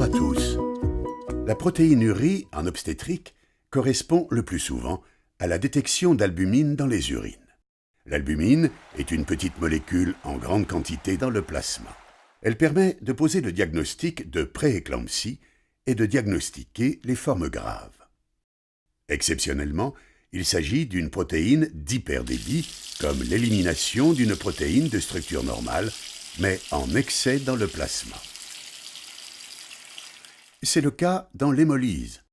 Bonjour à tous. La protéinurie en obstétrique correspond le plus souvent à la détection d'albumine dans les urines. L'albumine est une petite molécule en grande quantité dans le plasma. Elle permet de poser le diagnostic de prééclampsie et de diagnostiquer les formes graves. Exceptionnellement, il s'agit d'une protéine d'hyperdébit, comme l'élimination d'une protéine de structure normale, mais en excès dans le plasma. C'est le cas dans l'hémolyse,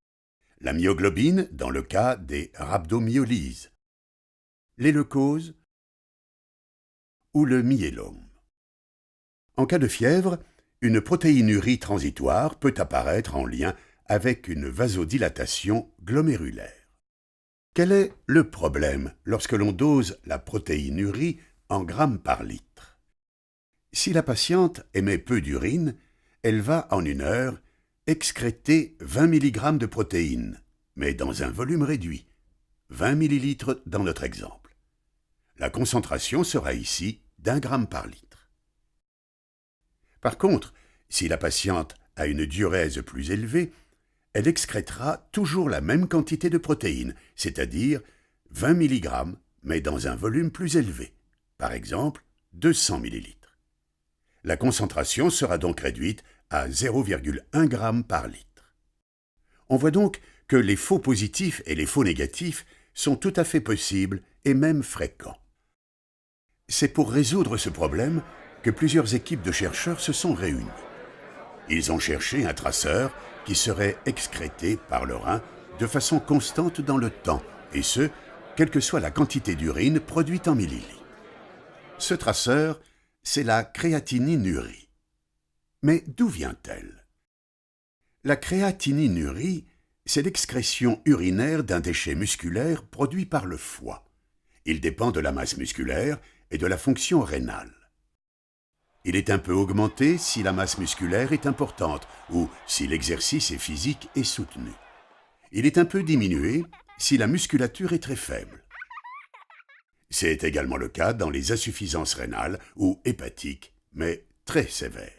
la myoglobine dans le cas des rhabdomyolyses, les leucoses ou le myélome. En cas de fièvre, une protéinurie transitoire peut apparaître en lien avec une vasodilatation glomérulaire. Quel est le problème lorsque l'on dose la protéinurie en grammes par litre? Si la patiente émet peu d'urine, elle va en une heure excréter 20 mg de protéines, mais dans un volume réduit, 20 ml dans notre exemple. La concentration sera ici d'1 gramme par litre. Par contre, si la patiente a une diurèse plus élevée, elle excrétera toujours la même quantité de protéines, c'est-à-dire 20 mg, mais dans un volume plus élevé, par exemple 200 ml. La concentration sera donc réduite à 0,1 g par litre. On voit donc que les faux positifs et les faux négatifs sont tout à fait possibles et même fréquents. C'est pour résoudre ce problème que plusieurs équipes de chercheurs se sont réunies. Ils ont cherché un traceur qui serait excrété par le rein de façon constante dans le temps, et ce, quelle que soit la quantité d'urine produite en millilitres. Ce traceur, c'est la créatininurie. Mais d'où vient-elle? La créatininurie, c'est l'excrétion urinaire d'un déchet musculaire produit par le foie. Il dépend de la masse musculaire et de la fonction rénale. Il est un peu augmenté si la masse musculaire est importante ou si l'exercice physique est soutenu. Il est un peu diminué si la musculature est très faible. C'est également le cas dans les insuffisances rénales ou hépatiques, mais très sévères.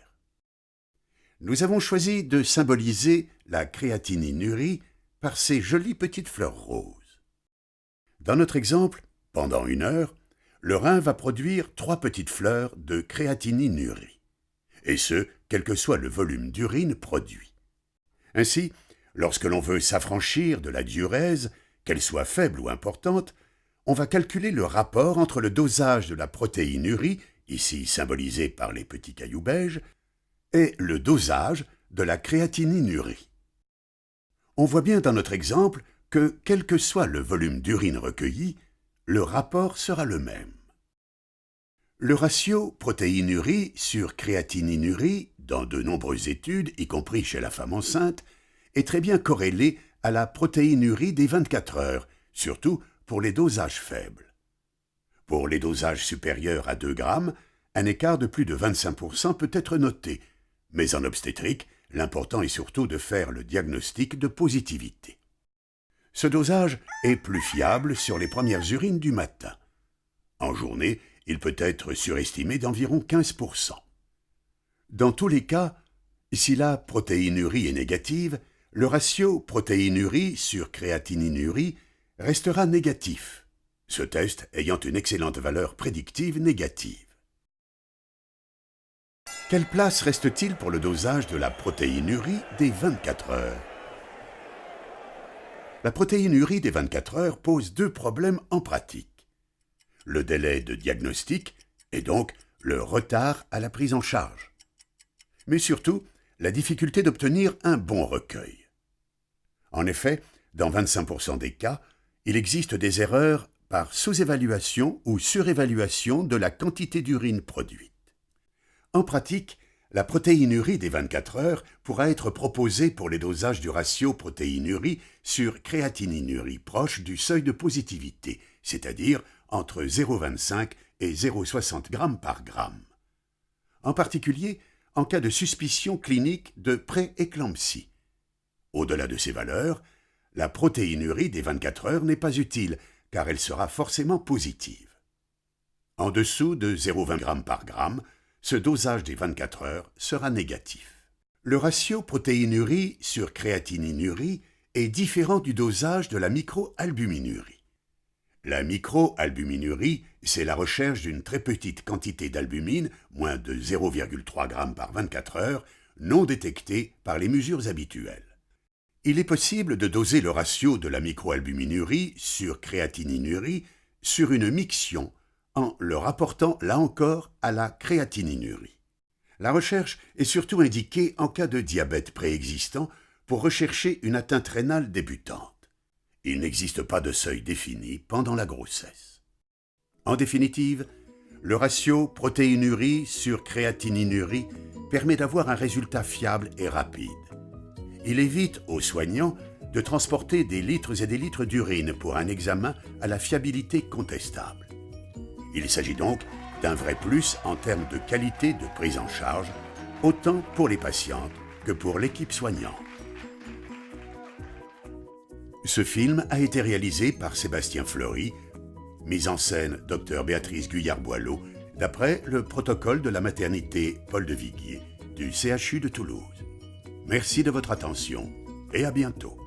Nous avons choisi de symboliser la créatininurie par ces jolies petites fleurs roses. Dans notre exemple, pendant une heure, le rein va produire 3 petites fleurs de créatininurie, et ce, quel que soit le volume d'urine produit. Ainsi, lorsque l'on veut s'affranchir de la diurèse, qu'elle soit faible ou importante, on va calculer le rapport entre le dosage de la protéinurie, ici symbolisé par les petits cailloux beiges, et le dosage de la créatininurie. On voit bien dans notre exemple que, quel que soit le volume d'urine recueilli, le rapport sera le même. Le ratio protéinurie sur créatininurie, dans de nombreuses études, y compris chez la femme enceinte, est très bien corrélé à la protéinurie des 24 heures, surtout pour les dosages faibles. Pour les dosages supérieurs à 2 grammes, un écart de plus de 25% peut être noté, mais en obstétrique, l'important est surtout de faire le diagnostic de positivité. Ce dosage est plus fiable sur les premières urines du matin. En journée, il peut être surestimé d'environ 15%. Dans tous les cas, si la protéinurie est négative, le ratio protéinurie sur créatininurie restera négatif, ce test ayant une excellente valeur prédictive négative. Quelle place reste-t-il pour le dosage de la protéinurie des 24 heures? La protéinurie des 24 heures pose 2 problèmes en pratique. Le délai de diagnostic et donc le retard à la prise en charge. Mais surtout, la difficulté d'obtenir un bon recueil. En effet, dans 25% des cas, il existe des erreurs par sous-évaluation ou surévaluation de la quantité d'urine produite. En pratique, la protéinurie des 24 heures pourra être proposée pour les dosages du ratio protéinurie sur créatininurie proche du seuil de positivité, c'est-à-dire entre 0,25 et 0,60 g par gramme. En particulier, en cas de suspicion clinique de prééclampsie. Au-delà de ces valeurs, la protéinurie des 24 heures n'est pas utile, car elle sera forcément positive. En dessous de 0,20 g par gramme, ce dosage des 24 heures sera négatif. Le ratio protéinurie sur créatininurie est différent du dosage de la microalbuminurie. La microalbuminurie, c'est la recherche d'une très petite quantité d'albumine, moins de 0,3 g par 24 heures, non détectée par les mesures habituelles. Il est possible de doser le ratio de la microalbuminurie sur créatininurie sur une miction en le rapportant là encore à la créatininurie. La recherche est surtout indiquée en cas de diabète préexistant pour rechercher une atteinte rénale débutante. Il n'existe pas de seuil défini pendant la grossesse. En définitive, le ratio protéinurie sur créatininurie permet d'avoir un résultat fiable et rapide. Il évite aux soignants de transporter des litres et des litres d'urine pour un examen à la fiabilité contestable. Il s'agit donc d'un vrai plus en termes de qualité de prise en charge, autant pour les patientes que pour l'équipe soignante. Ce film a été réalisé par Sébastien Fleury, mise en scène Dr Béatrice Guyard-Boileau, d'après le protocole de la maternité Paul de Viguier du CHU de Toulouse. Merci de votre attention et à bientôt.